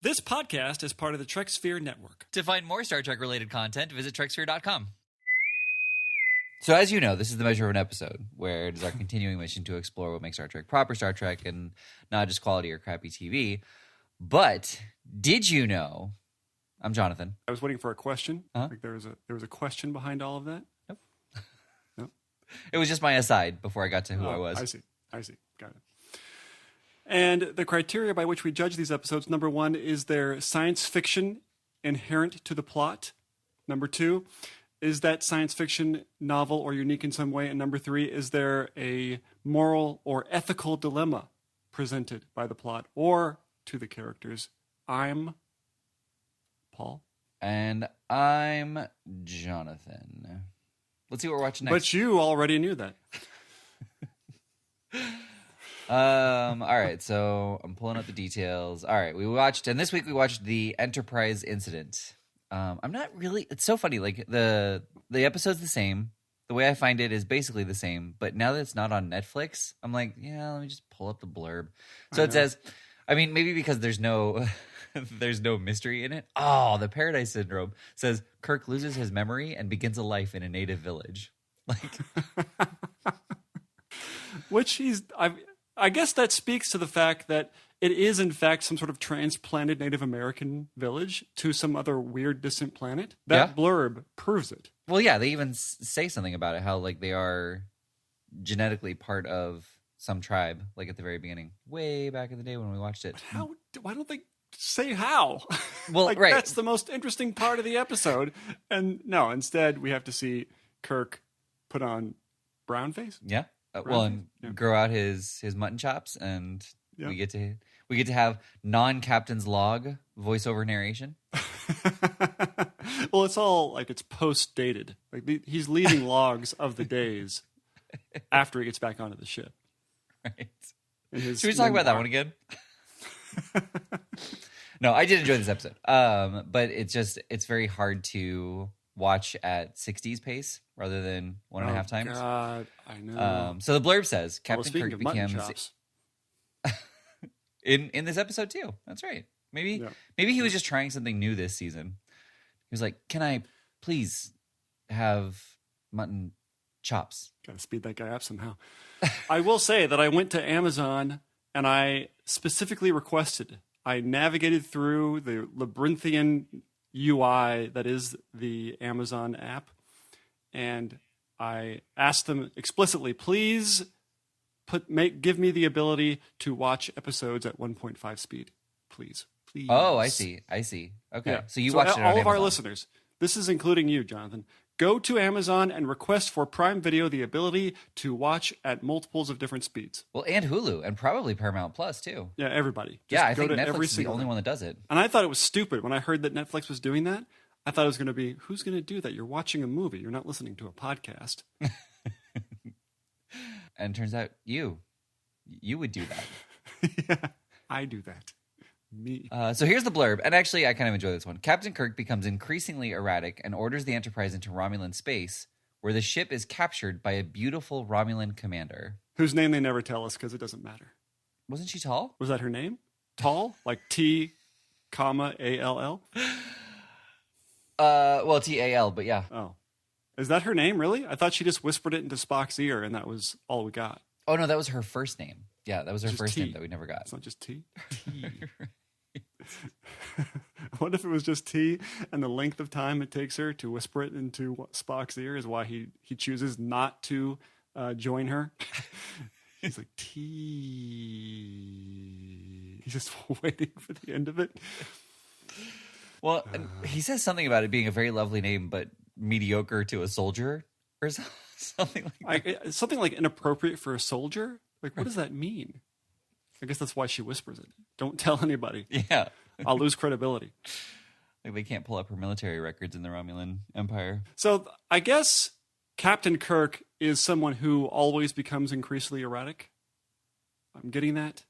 This podcast is part of the Treksphere Network. To find more Star Trek-related content, visit Treksphere.com. So as you know, this is the Measure of an Episode, where it is our continuing mission to explore what makes Star Trek proper Star Trek and not just quality or crappy TV. But did you know... I'm Jonathan. I was waiting for a question. Like there was a question behind all of that. Nope. Nope. It was just my aside before I got to who I was. I see. Got it. And the criteria by which we judge these episodes, number one, is there science fiction inherent to the plot? Number two, is that science fiction novel or unique in some way? And number three, is there a moral or ethical dilemma presented by the plot or to the characters? I'm Paul. And I'm Jonathan. Let's see what we're watching next. But you already knew that. All right, so I'm pulling up the details. All right, this week we watched the Enterprise incident. I'm not really, it's so funny, like the episode's the same. The way I find it is basically the same, but now that it's not on Netflix, I'm like, yeah, let me just pull up the blurb. So it says, I mean, maybe because there's no mystery in it. Oh, the Paradise Syndrome says Kirk loses his memory and begins a life in a native village. Like, which I guess that speaks to the fact that it is, in fact, some sort of transplanted Native American village to some other weird, distant planet. That blurb proves it. Well, yeah, they even say something about it, how like they are genetically part of some tribe, like at the very beginning, way back in the day when we watched it. But why don't they say how? Well, like, right. That's the most interesting part of the episode. And no, instead we have to see Kirk put on brown face. Yeah. And grow out his mutton chops, and we get to have non-captain's log voiceover narration. Well, it's all like it's post-dated. Like he's leaving logs of the days after he gets back onto the ship. Right. Should we talk about that one again? No, I did enjoy this episode. But it's very hard to watch at 60s pace rather than 1.5 times. God, I know. So the blurb says Captain Kirk becomes chops. in this episode too. That's right. Maybe he was just trying something new this season. He was like, "Can I please have mutton chops?" Got to speed that guy up somehow. I will say that I went to Amazon and I specifically requested. I navigated through the labyrinthian UI that is the Amazon app, and I asked them explicitly, please give me the ability to watch episodes at 1.5 speed, please. Oh, I see. Okay, yeah. So you watched it on all of Amazon. Our listeners, this is including you, Jonathan. Go to Amazon and request for Prime Video the ability to watch at multiples of different speeds. Well, and Hulu, and probably Paramount Plus, too. Yeah, everybody. I think Netflix is the only one that does it. And I thought it was stupid when I heard that Netflix was doing that. I thought it was going to be, who's going to do that? You're watching a movie. You're not listening to a podcast. And it turns out you would do that. Yeah, I do that. Me. So here's the blurb, and actually I kind of enjoy this one. Captain Kirk becomes increasingly erratic and orders the Enterprise into Romulan space, where the ship is captured by a beautiful Romulan commander. Whose name they never tell us because it doesn't matter. Wasn't she tall? Was that her name? Tall? Like T, A-L-L? Well, T-A-L, but yeah. Oh. Is that her name, really? I thought she just whispered it into Spock's ear, and that was all we got. Oh, no, that was her first name. Yeah, that was her first name that we never got. It's not just T? T. What if it was just T, and the length of time it takes her to whisper it into Spock's ear is why he chooses not to join her? He's like, T. He's just waiting for the end of it. Well, he says something about it being a very lovely name, but mediocre to a soldier or something like that. Something like inappropriate for a soldier? Like, what does that mean? I guess that's why she whispers it. Don't tell anybody. Yeah. I'll lose credibility. Like they can't pull up her military records in the Romulan Empire. So I guess Captain Kirk is someone who always becomes increasingly erratic. I'm getting that.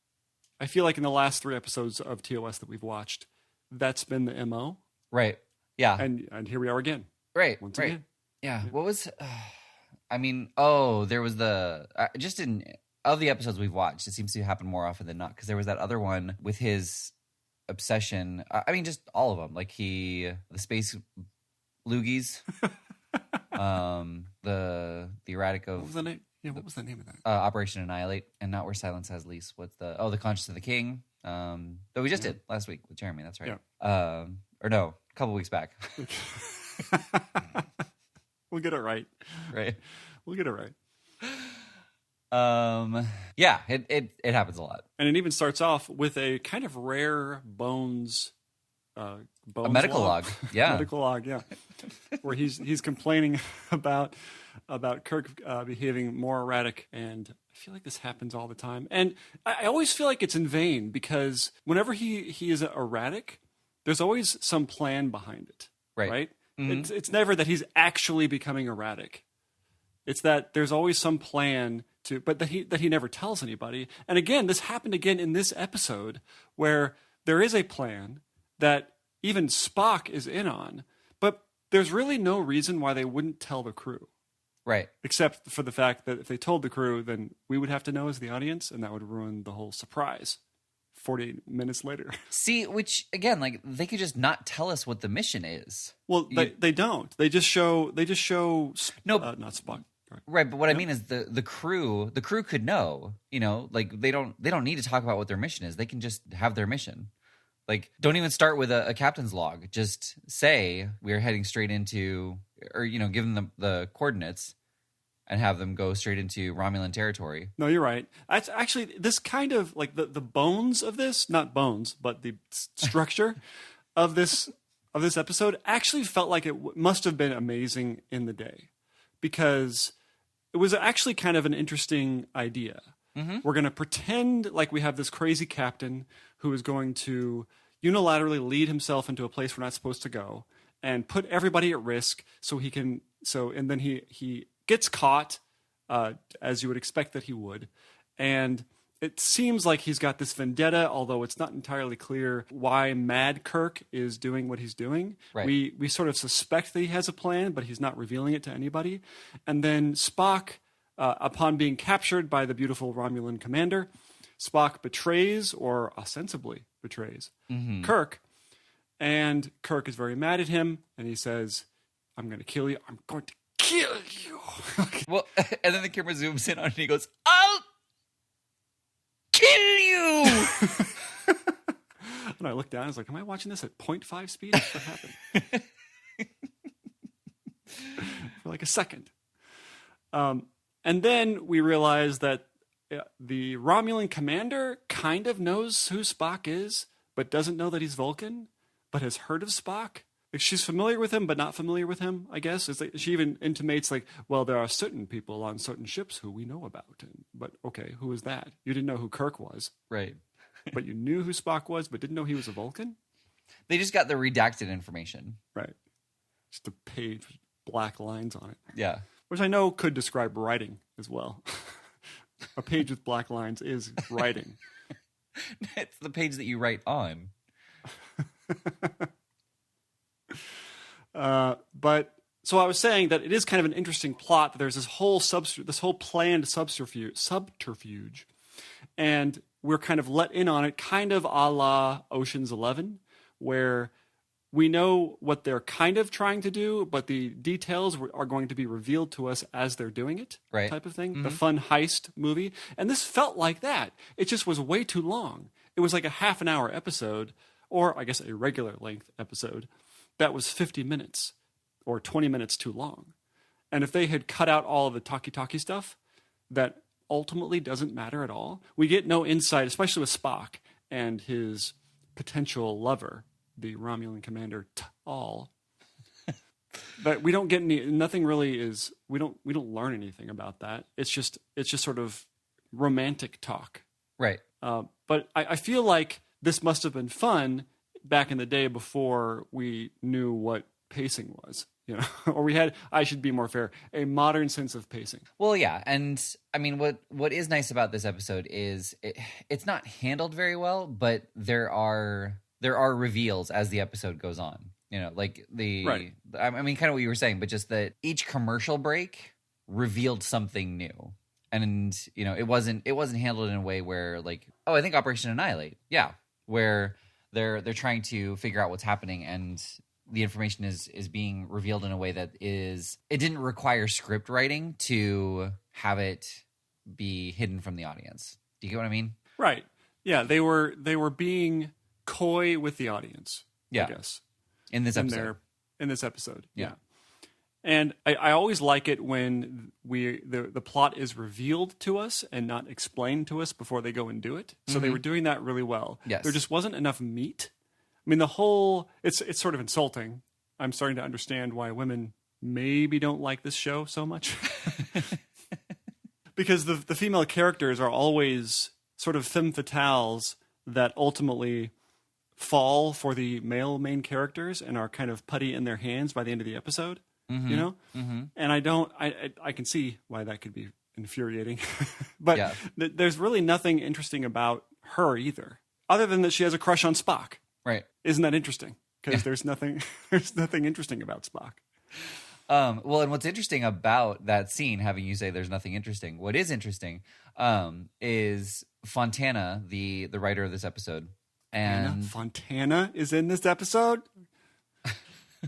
I feel like in the last 3 episodes of TOS that we've watched, that's been the MO. Right. Yeah. And here we are again. Right. Once right. again. Yeah. What was... there was the... just in... Of the episodes we've watched, it seems to happen more often than not, because there was that other one with his obsession. I mean, just all of them. Like the space loogies, the erratic of What was the name? Yeah, what was the name of that? Operation Annihilate, and not Where Silence Has Lease. What's the Conscience of the King? That we just did last week with Jeremy. That's right. Yeah. Or no, a couple weeks back. We'll get it right. Right. We'll get it right. Yeah, it happens a lot. And it even starts off with a kind of rare bones A medical log. Yeah. Medical log, yeah. Where he's complaining about Kirk behaving more erratic, and I feel like this happens all the time. And I always feel like it's in vain, because whenever he is erratic, there's always some plan behind it. Right? Mm-hmm. It's never that he's actually becoming erratic. It's that there's always some plan but that he never tells anybody. And again, this happened again in this episode, where there is a plan that even Spock is in on, but there's really no reason why they wouldn't tell the crew. Right. Except for the fact that if they told the crew, then we would have to know as the audience, and that would ruin the whole surprise 48 minutes later. See, which, again, like, they could just not tell us what the mission is. Well, they don't. They just show no, not Spock. Right, but what I mean is the crew could know, like they don't need to talk about what their mission is. They can just have their mission. Like, don't even start with a captain's log. Just say we're heading straight into, or give them the coordinates and have them go straight into Romulan territory. No, you're right. That's actually, this kind of like the bones of this, not bones, but the structure of this episode actually felt like it must have been amazing in the day, because it was actually kind of an interesting idea. Mm-hmm. We're going to pretend like we have this crazy captain who is going to unilaterally lead himself into a place we're not supposed to go and put everybody at risk and then he gets caught, as you would expect that he would. And it seems like he's got this vendetta, although it's not entirely clear why Mad Kirk is doing what he's doing. Right. We sort of suspect that he has a plan, but he's not revealing it to anybody. And then Spock, upon being captured by the beautiful Romulan commander, Spock betrays, or ostensibly betrays, Kirk. And Kirk is very mad at him, and he says, "I'm going to kill you. I'm going to kill you." Well, and then the camera zooms in on it, and he goes, "I'll kill you." And I looked down, I was like, am I watching this at 0.5 speed? What happened? For like a second. And then we realize that the Romulan commander kind of knows who Spock is, but doesn't know that he's Vulcan, but has heard of Spock. Like, she's familiar with him, but not familiar with him, I guess. It's like, she even intimates, like, well, there are certain people on certain ships who we know about. But, okay, who is that? You didn't know who Kirk was. Right. But you knew who Spock was, but didn't know he was a Vulcan? They just got the redacted information. Right. Just a page with black lines on it. Yeah. Which I know could describe writing as well. A page with black lines is writing. It's the page that you write on. But so I was saying that it is kind of an interesting plot that there's this whole planned subterfuge, and we're kind of let in on it, kind of a la Ocean's 11, where we know what they're kind of trying to do, but the details are going to be revealed to us as they're doing it, right? Type of thing. Mm-hmm. The fun heist movie. And this felt like that. It just was way too long. It was like a half an hour episode, or I guess a regular length episode, that was 50 minutes or 20 minutes too long. And if they had cut out all of the talkie-talkie stuff that ultimately doesn't matter at all, we get no insight, especially with Spock and his potential lover, the Romulan commander T'Al. But we don't get nothing really is, we don't learn anything about that. It's just sort of romantic talk. Right. But I feel like this must have been fun back in the day before we knew what pacing was, or we had, I should be more fair, a modern sense of pacing. Well, yeah. And I mean, what is nice about this episode is it's not handled very well, but there are reveals as the episode goes on, like right. I mean, kind of what you were saying, but just that each commercial break revealed something new. And, it wasn't handled in a way where, like, oh, I think Operation Annihilate. Yeah. Where they're trying to figure out what's happening, and the information is being revealed in a way that it didn't require script writing to have it be hidden from the audience. Do you get what I mean? Right. Yeah, they were being coy with the audience. Yeah. I guess In this episode. In this episode. Yeah. And I always like it when the plot is revealed to us and not explained to us before they go and do it. So they were doing that really well. Yes. There just wasn't enough meat. I mean, it's sort of insulting. I'm starting to understand why women maybe don't like this show so much. Because the female characters are always sort of femme fatales that ultimately fall for the male main characters and are kind of putty in their hands by the end of the episode. You know? And I can see why that could be infuriating. But there's really nothing interesting about her either, other than that she has a crush on Spock. Right. Isn't that interesting? Because there's nothing interesting about Spock. Well, and what's interesting about that scene, having you say there's nothing interesting, what is interesting is Fontana, the writer of this episode. And Fontana is in this episode?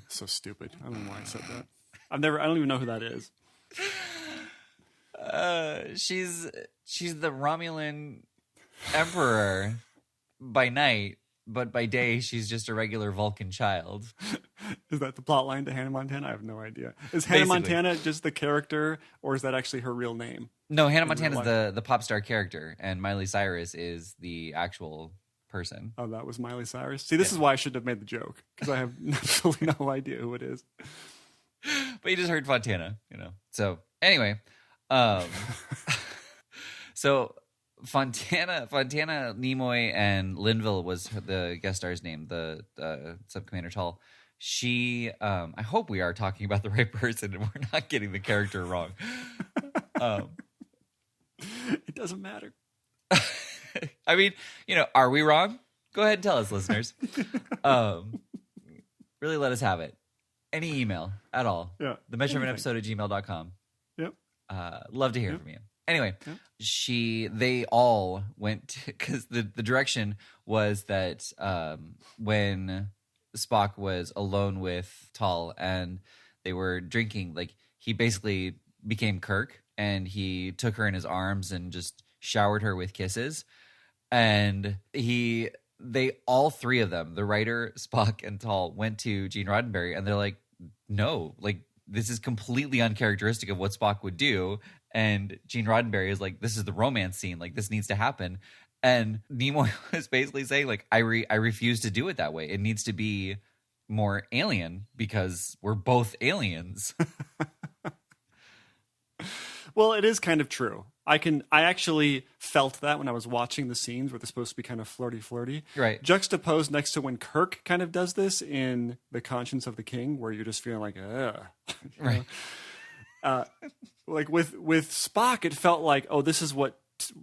So stupid. I don't know why I said that. I don't even know who that is. She's the Romulan emperor by night, but by day she's just a regular Vulcan child. Is that the plot line to Hannah Montana? I have no idea. Is Hannah Montana just the character, or is that actually her real name? No, Hannah Montana's the pop star character, and Miley Cyrus is the actual person. Oh, that was Miley Cyrus? See, this is why I should have made the joke, because I have absolutely no idea who it is. But you just heard Fontana, So, anyway. So, Fontana, Nimoy, and Linville was the guest star's name, the Sub-Commander Tall. She, I hope we are talking about the right person and we're not getting the character wrong. It doesn't matter. I mean, are we wrong? Go ahead and tell us, listeners. Really let us have it. Any email at all. Yeah. TheMeasureOfAnEpisode@gmail.com. Yep. Love to hear from you. Anyway, they all went, because the direction was that when Spock was alone with Tall and they were drinking, like, he basically became Kirk and he took her in his arms and just showered her with kisses. And they all three of them, the writer, Spock, and Tall, went to Gene Roddenberry and they're like, no, like, this is completely uncharacteristic of what Spock would do. And Gene Roddenberry is like, this is the romance scene, like, this needs to happen. And Nimoy was basically saying, like, I refuse to do it that way. It needs to be more alien because we're both aliens. Well, it is kind of true. I actually felt that when I was watching the scenes where they're supposed to be kind of flirty. Right. Juxtaposed next to when Kirk kind of does this in The Conscience of the King, where you're just feeling like, ugh. Right. Like with Spock, it felt like, oh, this is what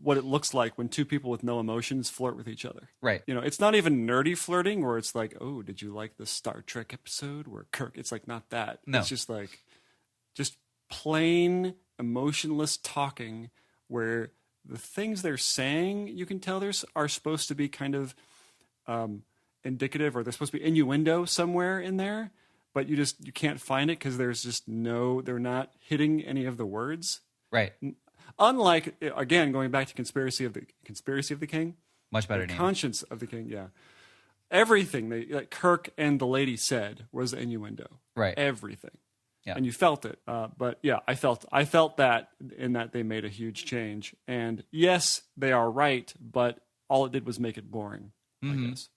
it looks like when two people with no emotions flirt with each other. Right. It's not even nerdy flirting where it's like, oh, did you like the Star Trek episode where Kirk? It's like not that. No. It's just like, just plain emotionless talking where the things they're saying, you can tell are supposed to be kind of indicative, or they're supposed to be innuendo somewhere in there, but you can't find it because there's just they're not hitting any of the words. Right. Unlike, again, going back to Conspiracy of the King. Much better name. Conscience of the King, yeah. Everything Kirk and the lady said was innuendo. Right. Everything. Yeah. And you felt it. But yeah, I felt that in that they made a huge change. And yes, they are right, but all it did was make it boring, I guess.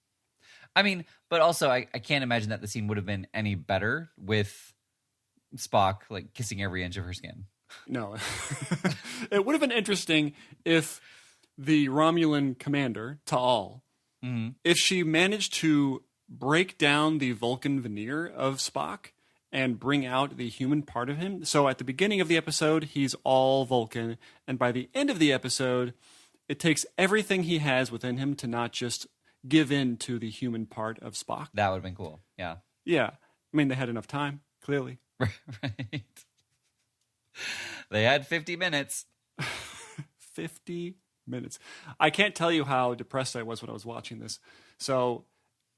I mean, but also I can't imagine that the scene would have been any better with Spock like kissing every inch of her skin. No. It would have been interesting if the Romulan commander, Ta'al, if she managed to break down the Vulcan veneer of Spock and bring out the human part of him. So at the beginning of the episode, he's all Vulcan. And by the end of the episode, it takes everything he has within him to not just give in to the human part of Spock. That would have been cool. Yeah. Yeah. I mean, they had enough time, clearly. Right. They had 50 minutes. 50 minutes. I can't tell you how depressed I was when I was watching this. So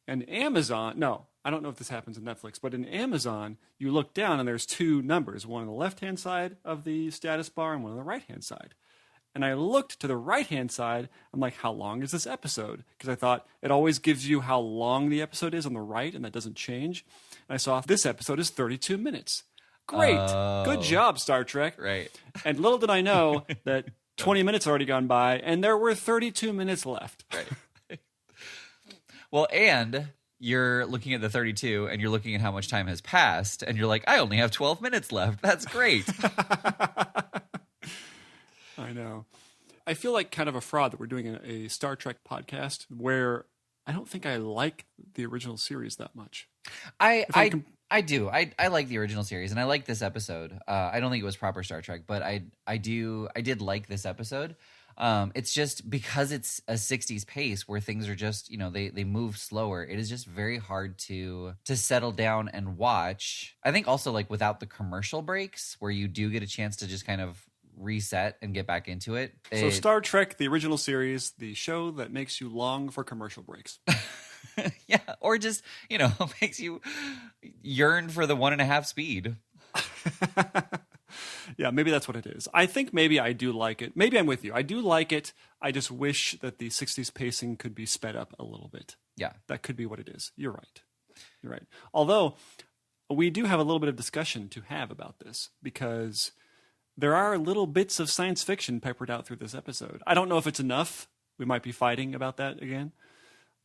And Amazon, no, I don't know if this happens in Netflix, but in Amazon, you look down and there's two numbers, one on the left-hand side of the status bar and one on the right-hand side. And I looked to the right-hand side. I'm like, how long is this episode? Because I thought it always gives you how long the episode is on the right, and that doesn't change. And I saw this episode is 32 minutes. Great. Good job, Star Trek. Right. And little did I know that 20 minutes already gone by, and there were 32 minutes left. Right. Well, and you're looking at the 32, and you're looking at how much time has passed, and you're like, I only have 12 minutes left. That's great. I know. I feel like kind of a fraud that we're doing a Star Trek podcast where I don't think I like the original series that much. I do. I like the original series, and I like this episode. I don't think it was proper Star Trek, but I did like this episode. It's just because it's a 60s pace where things are just, they move slower. It is just very hard to settle down and watch. I think also like without the commercial breaks where you do get a chance to just kind of reset and get back into it. So Star Trek, the original series, the show that makes you long for commercial breaks. Yeah, or just, makes you yearn for the 1.5 speed. Yeah, maybe that's what it is. I think maybe I do like it. Maybe I'm with you. I do like it. I just wish that the 60s pacing could be sped up a little bit. Yeah. That could be what it is. You're right. You're right. Although, we do have a little bit of discussion to have about this because there are little bits of science fiction peppered out through this episode. I don't know if it's enough. We might be fighting about that again.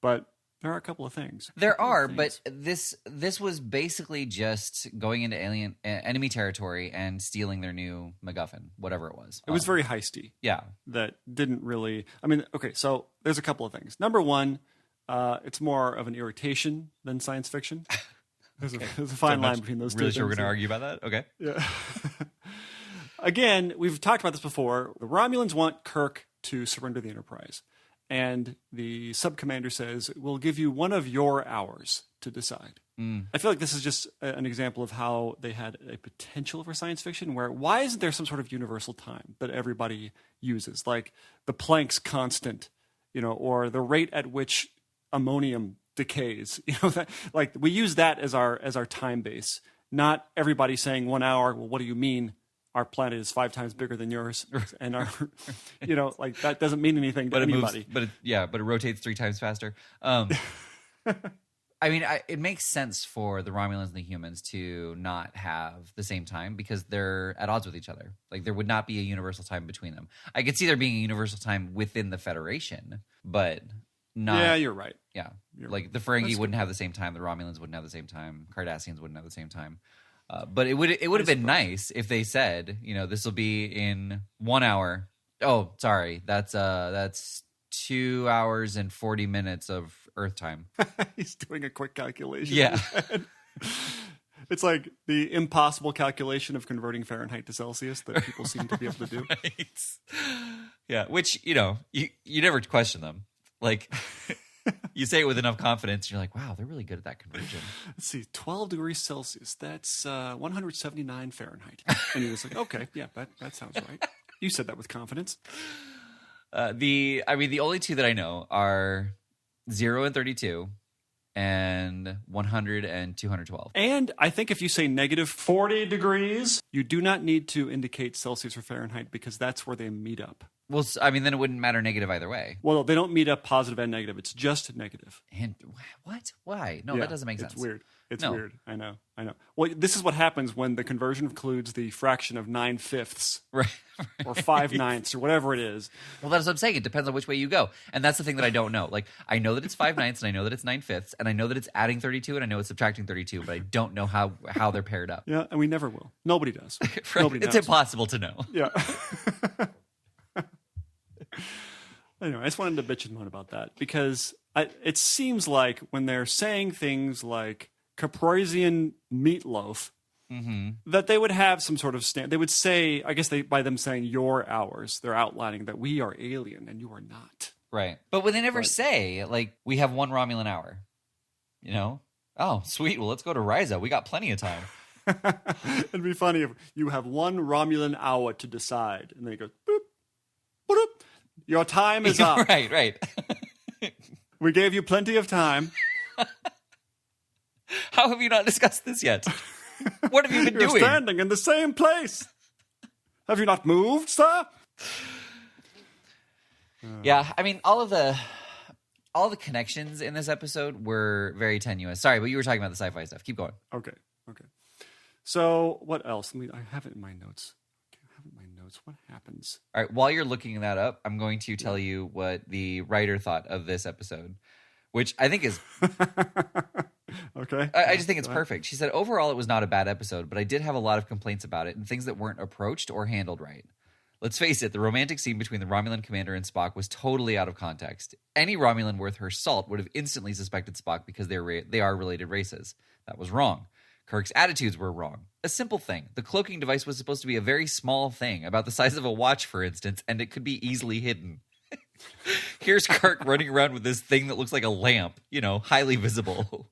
But there are a couple of things. There are, but this was basically just going into enemy territory and stealing their new MacGuffin, whatever it was. It was very heisty. Yeah. That didn't really... I mean, okay, so there's a couple of things. Number one, it's more of an irritation than science fiction. There's a fine line between those two. Really sure we're going to argue about that? Okay. Yeah. Again, we've talked about this before. The Romulans want Kirk to surrender the Enterprise. And the sub-commander says, we'll give you one of your hours to decide. I feel like this is just an example of how they had a potential for science fiction where why isn't there some sort of universal time that everybody uses? Like the Planck's constant, or the rate at which ammonium decays. Like we use that as our time base. Not everybody saying 1 hour, well, what do you mean? Our planet is 5 times bigger than yours, and our, like that doesn't mean anything to anybody. But it rotates 3 times faster. I mean, it makes sense for the Romulans and the humans to not have the same time because they're at odds with each other. Like there would not be a universal time between them. I could see there being a universal time within the Federation, but not. Yeah, you're right. Yeah, You're like right. the Ferengi wouldn't have the same time. The Romulans wouldn't have the same time. Cardassians wouldn't have the same time. But it would have been nice if they said, this will be in 1 hour. Oh, sorry, that's 2 hours and 40 minutes of Earth time. He's doing a quick calculation. Yeah, it's like the impossible calculation of converting Fahrenheit to Celsius that people seem to be able to do. Right. Yeah, which you never question them. Like. You say it with enough confidence, you're like, wow, they're really good at that conversion. Let's see, 12 degrees Celsius, that's 179 Fahrenheit. And he was like, okay, yeah, that sounds right. You said that with confidence. The only two that I know are 0 and 32 and 100 and 212. And I think if you say negative 40 degrees, you do not need to indicate Celsius or Fahrenheit because that's where they meet up. Well, I mean, then it wouldn't matter negative either way. Well, they don't meet up positive and negative. It's just negative. And what? Why? No, that doesn't make sense. It's weird. It's No. weird. I know. Well, this is what happens when the conversion includes the fraction of 9/5 Right. or 5/9 or whatever it is. Well, that's what I'm saying. It depends on which way you go. And that's the thing that I don't know. Like, I know that it's 5/9 and I know that it's 9/5 and I know that it's adding 32 and I know it's subtracting 32, but I don't know how they're paired up. Yeah, and we never will. Nobody does. Right? Nobody It's knows. impossible to know. Yeah. Anyway, I just wanted to bitch and moan about that because it seems like when they're saying things like Caprosian meatloaf, that they would have some sort of stand. They would say, I guess by them saying your hours, they're outlining that we are alien and you are not. Right. But when they never say, like, we have 1 Romulan hour, Oh, sweet. Well, let's go to Risa. We got plenty of time. It'd be funny if you have 1 Romulan hour to decide. And then it goes, boop, boop. Your time is up. Right. We gave you plenty of time. How have you not discussed this yet? What have you been You're doing? standing in the same place. Have you not moved, sir? Yeah, I mean, all the connections in this episode were very tenuous. Sorry, but you were talking about the sci-fi stuff. Keep going. Okay. So what else? I have it in my notes. What happens? All right, while you're looking that up, I'm going to tell you what the writer thought of this episode, which I think is... Okay. I just think it's perfect. She said, overall, it was not a bad episode, but I did have a lot of complaints about it and things that weren't approached or handled right. Let's face it, the romantic scene between the Romulan commander and Spock was totally out of context. Any Romulan worth her salt would have instantly suspected Spock because they are related races. That was wrong. Kirk's attitudes were wrong. A simple thing. The cloaking device was supposed to be a very small thing, about the size of a watch, for instance, and it could be easily hidden. Here's Kirk running around with this thing that looks like a lamp, highly visible.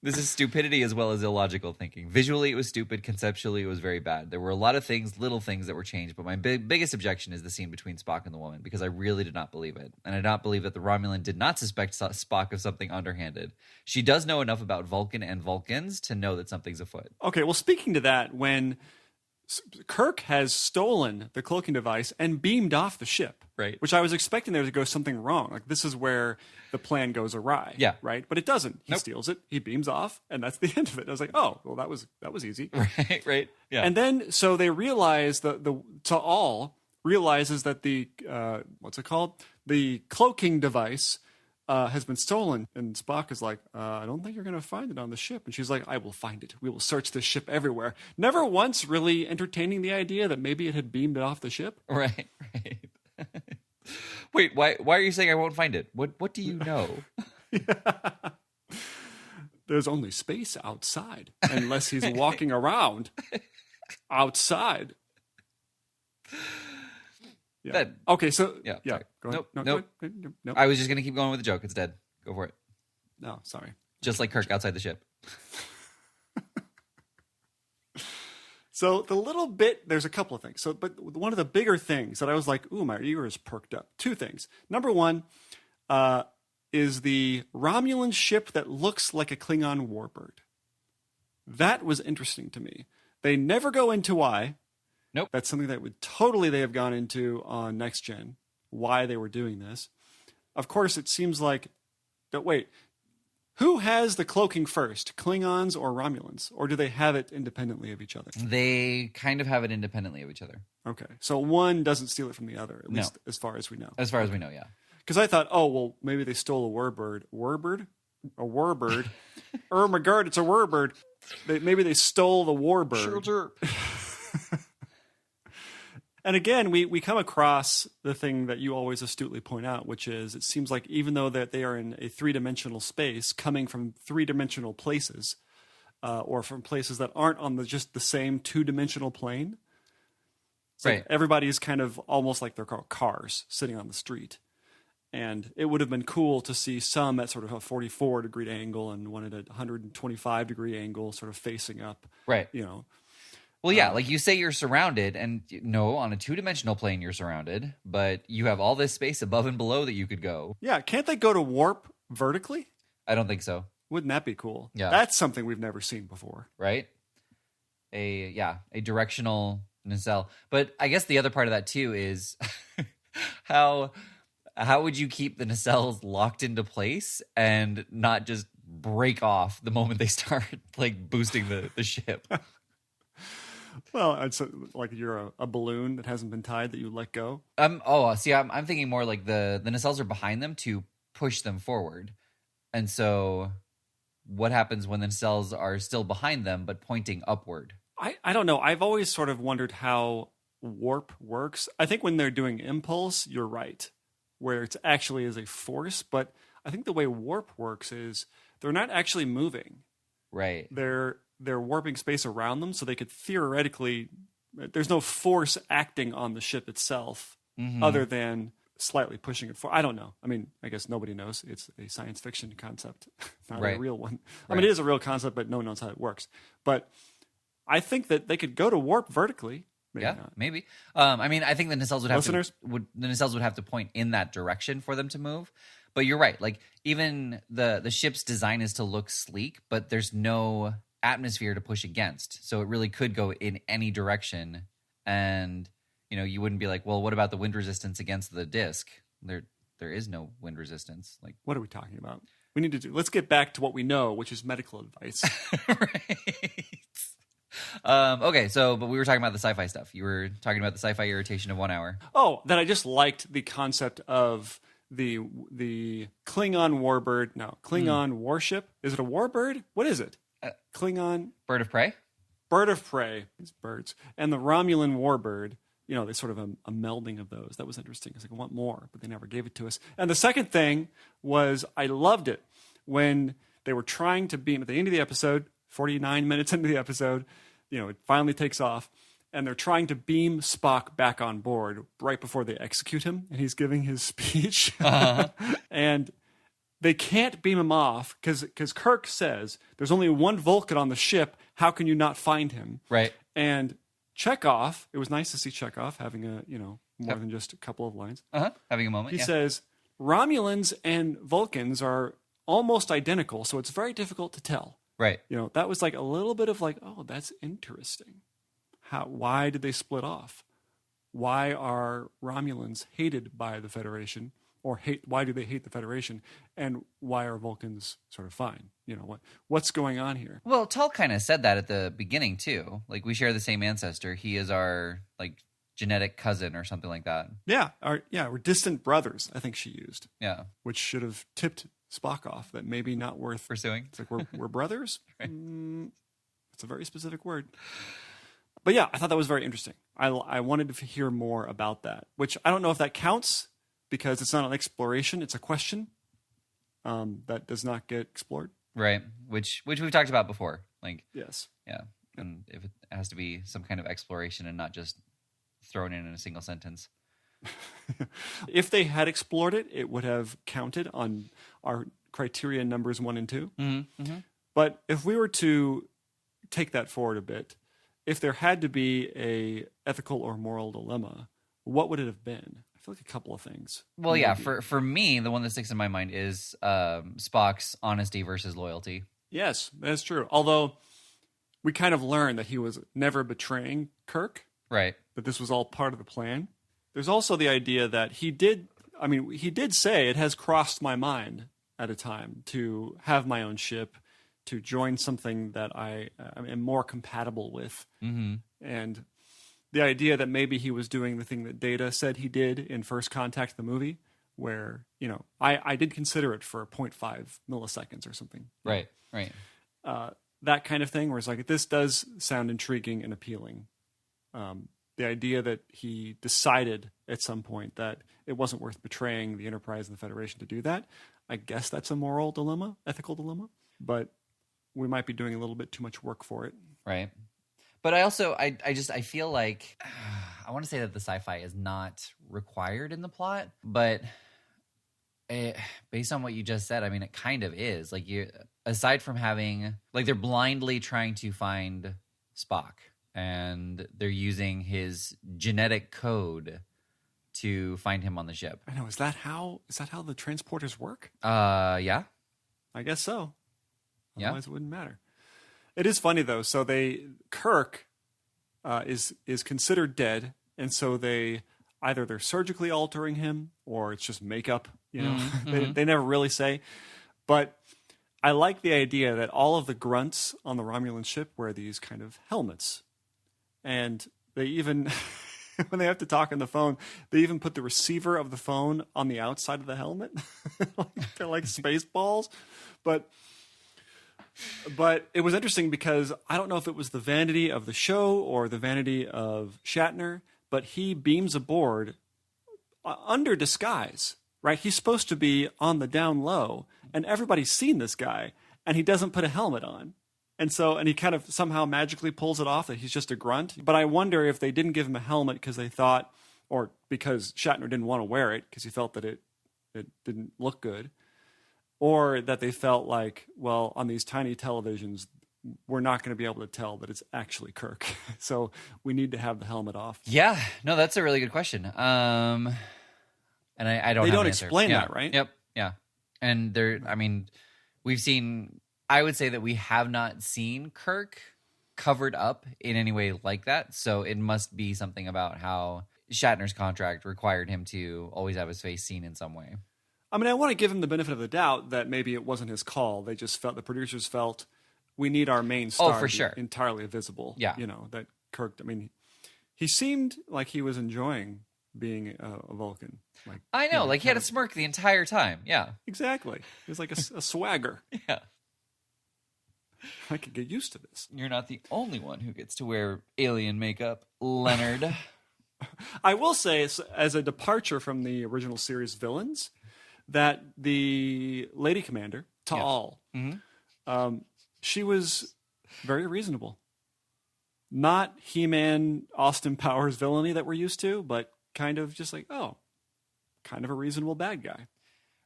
This is stupidity as well as illogical thinking. Visually, it was stupid. Conceptually, it was very bad. There were a lot of little things that were changed, but my biggest objection is the scene between Spock and the woman, because I really did not believe it. And I did not believe that the Romulan did not suspect Spock of something underhanded. She does know enough about Vulcan and Vulcans to know that something's afoot. Okay, well, speaking to that, when Kirk has stolen the cloaking device and beamed off the ship, Right. Which I was expecting there to go something wrong. Like, this is where the plan goes awry. Yeah. Right? But it doesn't. He Nope. steals it, he beams off, and that's the end of it. I was like, oh, well, that was easy. Right. Yeah. And then, so they realize realizes that the, what's it called? The cloaking device has been stolen. And Spock is like, I don't think you're going to find it on the ship. And she's like, I will find it. We will search the ship everywhere. Never once really entertaining the idea that maybe it had beamed off the ship. Right. Wait, why are you saying I won't find it? What do you know? There's only space outside, unless he's walking around outside. Yeah. Okay, so Yeah. Go ahead. Nope. Go ahead. Nope. I was just gonna keep going with the joke. It's dead. Go for it. No, sorry. Just like Kirk outside the ship. So the little bit, there's a couple of things. But one of the bigger things that I was like, ooh, my ears perked up. Two things. Number one is the Romulan ship that looks like a Klingon warbird. That was interesting to me. They never go into why. Nope. That's something that they have gone into on Next Gen, why they were doing this. Of course, it seems like, but wait, who has the cloaking first, Klingons or Romulans? Or do they have it independently of each other? They kind of have it independently of each other. Okay. So one doesn't steal it from the other, at least as far as we know. As far as we know, yeah. Because I thought, oh, well, maybe they stole a warbird. Warbird? A warbird? Oh my God, it's a warbird. Maybe they stole the warbird. Sure. And again, we come across the thing that you always astutely point out, which is it seems like even though that they are in a three-dimensional space, coming from three-dimensional places, or from places that aren't on just the same two-dimensional plane, so right. Everybody is kind of almost like they're cars sitting on the street. And it would have been cool to see some at sort of a 44-degree angle and one at a 125-degree angle, sort of facing up. Right. Well, yeah, like you say you're surrounded, and no, on a two-dimensional plane you're surrounded, but you have all this space above and below that you could go. Yeah, can't they go to warp vertically? I don't think so. Wouldn't that be cool? Yeah. That's something we've never seen before. Right? A directional nacelle. But I guess the other part of that, too, is how would you keep the nacelles locked into place and not just break off the moment they start, like, boosting the ship? Well, it's like you're a balloon that hasn't been tied that you let go. I'm thinking more like the nacelles are behind them to push them forward. And so what happens when the nacelles are still behind them but pointing upward? I don't know. I've always sort of wondered how warp works. I think when they're doing impulse, you're right, where it's actually as a force. But I think the way warp works is they're not actually moving. Right. They're warping space around them, so they could theoretically, there's no force acting on the ship itself other than slightly pushing it forward. I don't know. I mean, I guess nobody knows. It's a science fiction concept, not a real one. I mean, it is a real concept, but no one knows how it works. But I think that they could go to warp vertically. Maybe not. Maybe. I mean, I think the nacelles would have Listeners? the nacelles would have to point in that direction for them to move. But you're right. Like even the ship's design is to look sleek, but there's no atmosphere to push against. So it really could go in any direction. And, you wouldn't be like, well, what about the wind resistance against the disc? There is no wind resistance. Like, what are we talking about? We need to let's get back to what we know, which is medical advice. Right. Okay, but we were talking about the sci-fi stuff. You were talking about the sci-fi irritation of 1 hour. Oh, that I just liked the concept of the Klingon Klingon warship. Is it a warbird? What is it? Klingon bird of prey. Bird of prey. These birds and the Romulan warbird. They sort of a melding of those. That was interesting. It's like I want more, but they never gave it to us. And the second thing was I loved it when they were trying to beam at the end of the episode. 49 minutes into the episode, it finally takes off, and they're trying to beam Spock back on board right before they execute him, and he's giving his speech. And they can't beam him off because Kirk says, there's only one Vulcan on the ship. How can you not find him? Right. And Chekhov, it was nice to see Chekhov having more than just a couple of lines. Having a moment. He says, Romulans and Vulcans are almost identical, so it's very difficult to tell. Right. That was like a little bit of like, oh, that's interesting. Why did they split off? Why are Romulans hated by the Federation, or why do they hate the Federation? And why are Vulcans sort of fine? What's going on here? Well, Tull kind of said that at the beginning too. Like, we share the same ancestor. He is our genetic cousin or something like that. Yeah. We're distant brothers, I think she used. Yeah. Which should have tipped Spock off that maybe not worth pursuing. It's like we're brothers. Right. It's a very specific word. But yeah, I thought that was very interesting. I wanted to hear more about that, which I don't know if that counts because it's not an exploration; it's a question that does not get explored. Right. Which we've talked about before. Like, yes, yeah, and if it has to be some kind of exploration and not just thrown in a single sentence. If they had explored it, it would have counted on our criteria numbers 1 and 2. Mm-hmm. Mm-hmm. But if we were to take that forward a bit, if there had to be a ethical or moral dilemma, what would it have been? I feel like a couple of things. Well, yeah, for me, the one that sticks in my mind is Spock's honesty versus loyalty. Yes, that's true. Although we kind of learned that he was never betraying Kirk. Right. That this was all part of the plan. There's also the idea that he did say it has crossed my mind at a time to have my own ship, to join something that I am more compatible with. Mm-hmm. And the idea that maybe he was doing the thing that Data said he did in First Contact, the movie, where, I did consider it for 0.5 milliseconds or something. Right. That kind of thing where it's like, this does sound intriguing and appealing. The idea that he decided at some point that it wasn't worth betraying the Enterprise and the Federation to do that, I guess that's a moral dilemma, ethical dilemma. But we might be doing a little bit too much work for it. Right. But I also, I feel like, I want to say that the sci-fi is not required in the plot, but based on what you just said, I mean, it kind of is. Like, aside from having, like, they're blindly trying to find Spock, and they're using his genetic code to find him on the ship. I know. Is that how the transporters work? Yeah. I guess so. Yeah. Otherwise, it wouldn't matter. It is funny though. So Kirk is considered dead, and so they're surgically altering him, or it's just makeup. Mm-hmm. They never really say. But I like the idea that all of the grunts on the Romulan ship wear these kind of helmets. And they even, when they have to talk on the phone, they even put the receiver of the phone on the outside of the helmet. They're like space balls. But it was interesting because I don't know if it was the vanity of the show or the vanity of Shatner, but he beams aboard under disguise, right? He's supposed to be on the down low, and everybody's seen this guy, and he doesn't put a helmet on. And he kind of somehow magically pulls it off that he's just a grunt. But I wonder if they didn't give him a helmet because they thought, or because Shatner didn't want to wear it because he felt that it didn't look good, or that they felt like, well, on these tiny televisions, we're not going to be able to tell that it's actually Kirk. So we need to have the helmet off. Yeah. No, that's a really good question. And I don't. They have don't an answer. explain that, right? Yep. Yeah. And I would say that we have not seen Kirk covered up in any way like that. So it must be something about how Shatner's contract required him to always have his face seen in some way. I mean, I want to give him the benefit of the doubt that maybe it wasn't his call. They just felt, the producers felt, we need our main star for to be sure. entirely visible. Yeah. That Kirk, I mean, he seemed like he was enjoying being a Vulcan. Like, I know, he had a smirk the entire time. Yeah. Exactly. He was like a swagger. Yeah. I could get used to this. You're not the only one who gets to wear alien makeup, Leonard. I will say, as a departure from the original series villains, that the Lady Commander, Ta'al, she was very reasonable. Not He-Man, Austin Powers villainy that we're used to, but kind of just like, kind of a reasonable bad guy.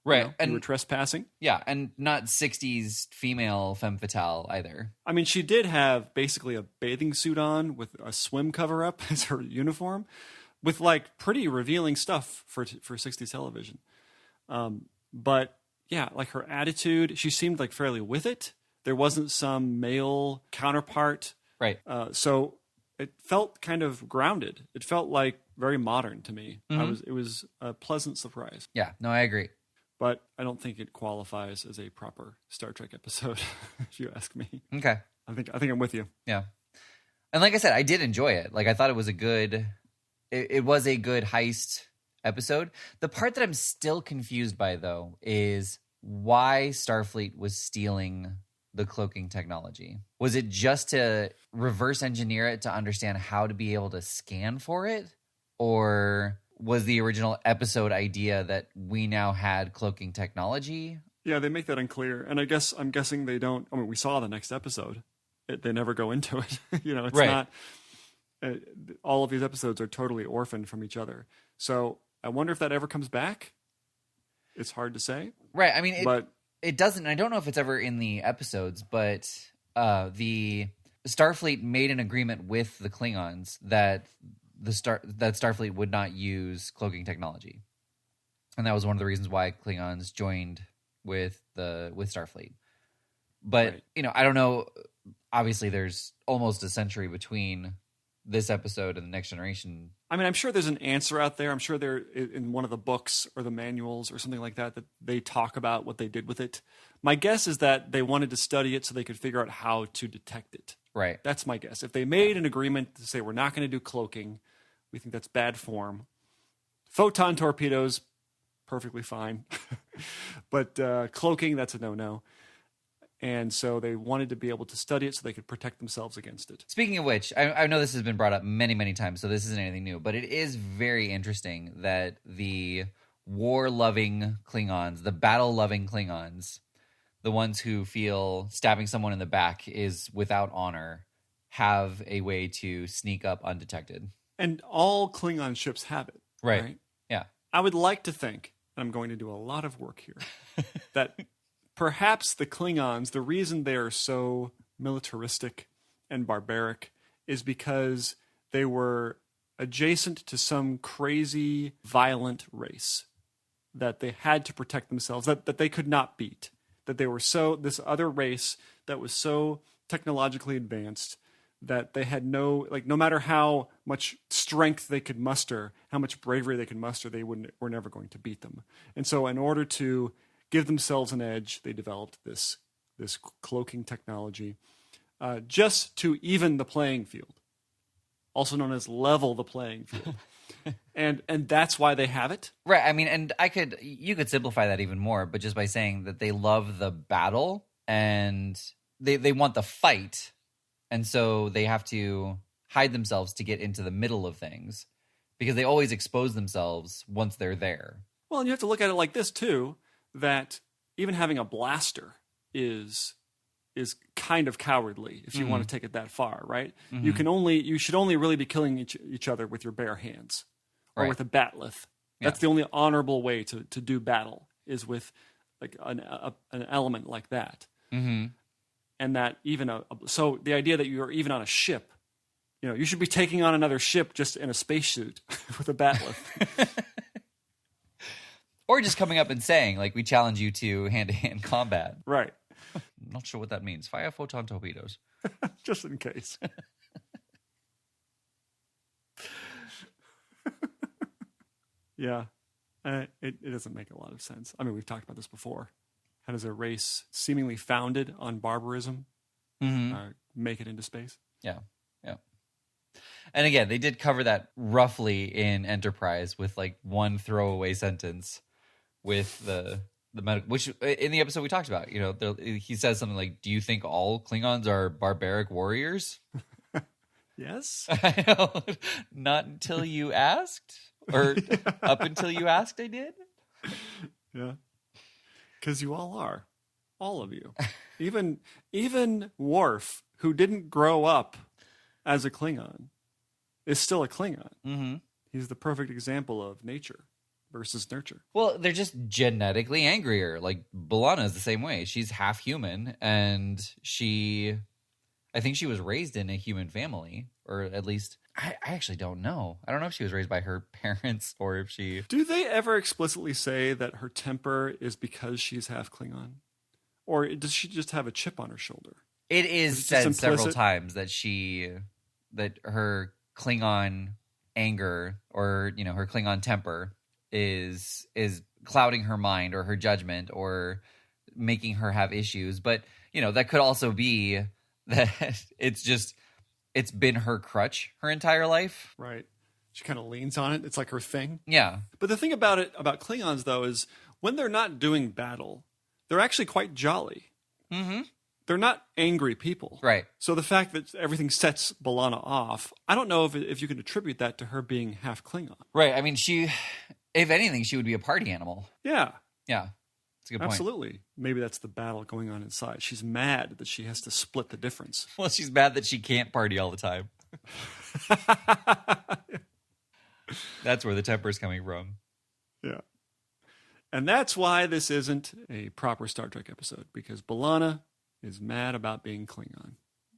Right. And you were trespassing. Yeah, and not 60s female femme fatale either. I mean, she did have basically a bathing suit on with a swim cover-up as her uniform, with like pretty revealing stuff for 60s television. But yeah, like her attitude, she seemed like fairly with it. There wasn't some male counterpart. Right. So it felt kind of grounded. It felt like very modern to me. Mm-hmm. It was a pleasant surprise. Yeah, no, I agree. But I don't think it qualifies as a proper Star Trek episode, if you ask me. Okay. I think I'm with you. Yeah. And like I said, I did enjoy it. Like, I thought it was it was a good heist episode. The part that I'm still confused by, though, is why Starfleet was stealing the cloaking technology. Was it just to reverse engineer it to understand how to be able to scan for it? Or was the original episode idea that we now had cloaking technology? Yeah, they make that unclear. And I'm guessing they don't. I mean, we saw the next episode. They never go into it. It's right. Not. All of these episodes are totally orphaned from each other. So I wonder if that ever comes back. It's hard to say. Right. I mean, it doesn't. I don't know if it's ever in the episodes, but the Starfleet made an agreement with the Klingons that that Starfleet would not use cloaking technology, and that was one of the reasons why Klingons joined with Starfleet. But right. I don't know. Obviously, there's almost a century between this episode and the Next Generation. I mean, I'm sure there's an answer out there. I'm sure there in one of the books or the manuals or something like that they talk about what they did with it. My guess is that they wanted to study it so they could figure out how to detect it. Right. That's my guess. If they made an agreement to say we're not going to do cloaking, we think that's bad form. Photon torpedoes, perfectly fine. But cloaking, that's a no-no. And so they wanted to be able to study it so they could protect themselves against it. Speaking of which, I know this has been brought up many, many times, so this isn't anything new, but it is very interesting that the war-loving Klingons, the battle-loving Klingons, the ones who feel stabbing someone in the back is without honor, have a way to sneak up undetected. And all Klingon ships have it. Right? Yeah. I would like to think, and I'm going to do a lot of work here, that perhaps the Klingons, the reason they are so militaristic and barbaric is because they were adjacent to some crazy, violent race that they had to protect themselves, that they could not beat. That they were this other race that was so technologically advanced that they had no matter how much strength they could muster, how much bravery they could muster, they were never going to beat them. And so in order to give themselves an edge, they developed this cloaking technology just to even the playing field, also known as level the playing field. and that's why they have it. Right. I mean, and you could simplify that even more, but just by saying that they love the battle and they want the fight, and so they have to hide themselves to get into the middle of things because they always expose themselves once they're there. Well, and you have to look at it like this too, that even having a blaster is kind of cowardly if you want to take it that far, right? Mm-hmm. You should only really be killing each other with your bare hands or with a batleth. That's the only honorable way to do battle is with like an element like that. Mm-hmm. And that even so the idea that you're even on a ship, you should be taking on another ship just in a spacesuit with a batleth. Or just coming up and saying, like, we challenge you to hand-to-hand combat. Right. I'm not sure what that means. Fire photon torpedoes. Just in case. Yeah. It doesn't make a lot of sense. I mean, we've talked about this before. How does a race seemingly founded on barbarism make it into space? Yeah. And again, they did cover that roughly in Enterprise with like one throwaway sentence with the medical, which in the episode we talked about, you know, he says something like, "Do you think all Klingons are barbaric warriors?" Yes. I know. Not until you asked, or up until you asked, I did. Yeah. Because you all are, all of you, even Worf, who didn't grow up as a Klingon, is still a Klingon. Mm-hmm. He's the perfect example of nature versus nurture. Well, they're just genetically angrier. Like, B'Elanna is the same way. She's half human, and I think she was raised in a human family, or at least, I actually don't know. I don't know if she was raised by her parents or if she... Do they ever explicitly say that her temper is because she's half Klingon? Or does she just have a chip on her shoulder? It is said several times that her Klingon anger, or, you know, her Klingon temper is clouding her mind or her judgment or making her have issues. But, you know, that could also be that it's been her crutch her entire life. Right. She kind of leans on it. It's like her thing. Yeah. But the thing about Klingons, though, is when they're not doing battle, they're actually quite jolly. Mm-hmm. They're not angry people. Right. So the fact that everything sets B'Elanna off, I don't know if you can attribute that to her being half Klingon. Right. I mean, if anything, she would be a party animal. Yeah. Yeah. That's a good point. Absolutely. Maybe that's the battle going on inside. She's mad that she has to split the difference. Well, she's mad that she can't party all the time. That's where the temper's coming from. Yeah. And that's why this isn't a proper Star Trek episode, because B'Elanna is mad about being Klingon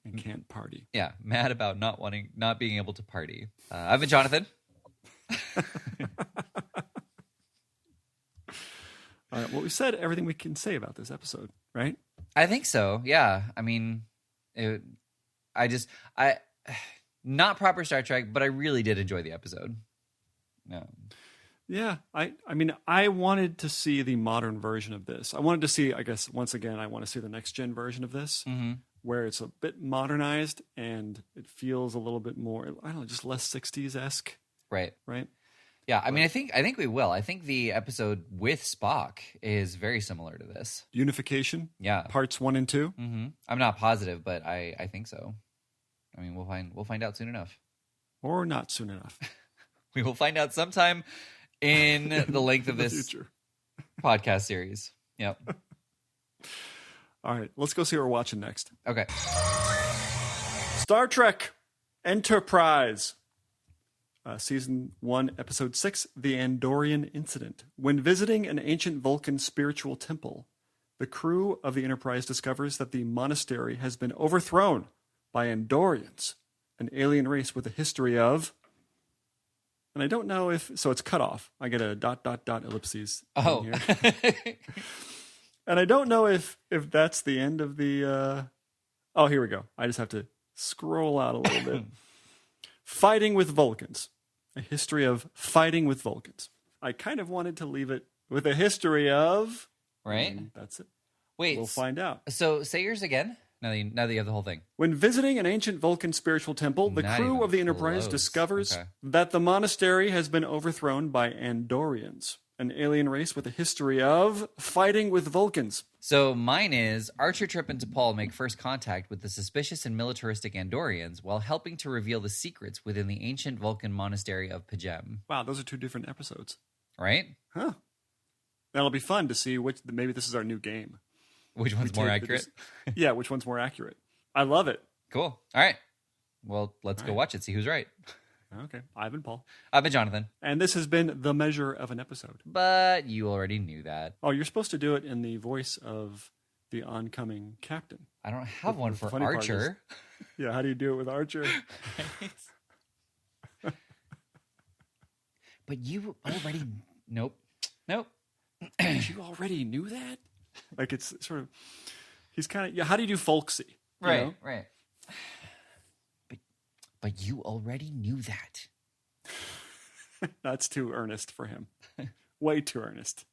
and can't party. Yeah, mad about not being able to party. I've been Jonathan. All right, well, we said everything we can say about this episode, right? I think so. Yeah. I mean, not proper Star Trek, but I really did enjoy the episode. No. Yeah, I mean, I wanted to see the modern version of this. I wanted to see, I guess, once again, I want to see the next gen version of this, where it's a bit modernized and it feels a little bit more, I don't know, just less 60s-esque. Right. Right? Yeah, I mean, I think we will. I think the episode with Spock is very similar to this. Unification? Yeah. Parts 1 and 2? Mm-hmm. I'm not positive, but I think so. I mean, we'll find out soon enough. Or not soon enough. We will find out sometime in the length of this future podcast series. Yep. All right, let's go see what we're watching next. Okay. Star Trek Enterprise. Season 1, Episode 6, The Andorian Incident. When visiting an ancient Vulcan spiritual temple, the crew of the Enterprise discovers that the monastery has been overthrown by Andorians, an alien race with a history of... And I don't know if... So it's cut off. I get a ... ellipses. Oh. Here. And I don't know if that's the end of the... Oh, here we go. I just have to scroll out a little bit. Fighting with Vulcans. A history of fighting with Vulcans. I kind of wanted to leave it with a history of... Right. That's it. Wait. We'll find out. So say yours again. Now that you have the whole thing. When visiting an ancient Vulcan spiritual temple, the Not crew even of the Enterprise close. discovers Okay. that the monastery has been overthrown by Andorians, an alien race with a history of fighting with Vulcans. So mine is Archer, Trip, and T'Pol make first contact with the suspicious and militaristic Andorians while helping to reveal the secrets within the ancient Vulcan monastery of Pajem. Wow, those are two different episodes. Right? Huh. That'll be fun to see which. Maybe this is our new game. Which one's more take accurate? Yeah, which one's more accurate? I love it. Cool. All right. Well, let's go right. watch it. See who's right. Okay, Ivan Paul. I've been Jonathan. And this has been The Measure of an Episode. But you already knew that. Oh, you're supposed to do it in the voice of the oncoming captain. I don't have one for funny part Archer. Yeah, how do you do it with Archer? But you already... Nope. But you already knew that? Like, it's sort of, he's kind of, yeah, how do you do folksy? You know? Right. But you already knew that. That's too earnest for him. Way too earnest.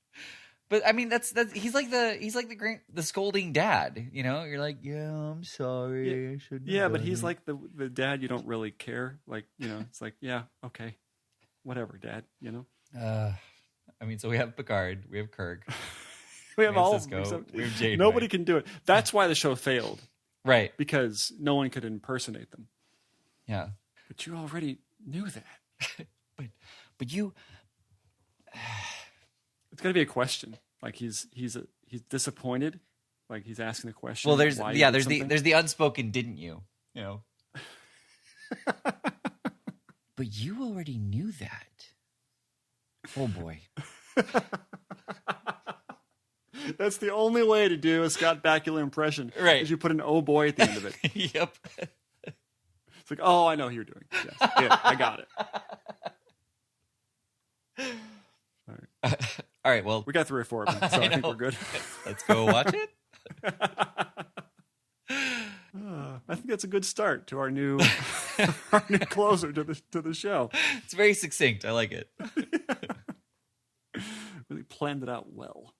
But I mean, that's he's like the scolding dad. You know, you're like, yeah, I'm sorry. Yeah, I shouldn't. yeah, but he's like the dad you don't really care. Like, you know, it's like, yeah, okay, whatever, dad. You know. I mean, so we have Picard, we have Kirk, We have all Cisco, except we have Janeway. nobody can do it. That's why the show failed, right? because no one could impersonate them. Yeah, but you already knew that. but you. It's got to be a question. Like he's disappointed. Like he's asking the question. Well, there's why there's the unspoken. Didn't you? You know. But you already knew that. Oh boy. That's the only way to do a Scott Bakula impression. Right. Is you put an oh boy at the end of it. Yep. It's like, oh, I know who you're doing. Yes. Yeah, I got it. All right. All right. Well, We got 3 or 4 of them, so I think we're good. Let's go watch it. I think that's a good start to our new closer to the show. It's very succinct. I like it. Really planned it out well.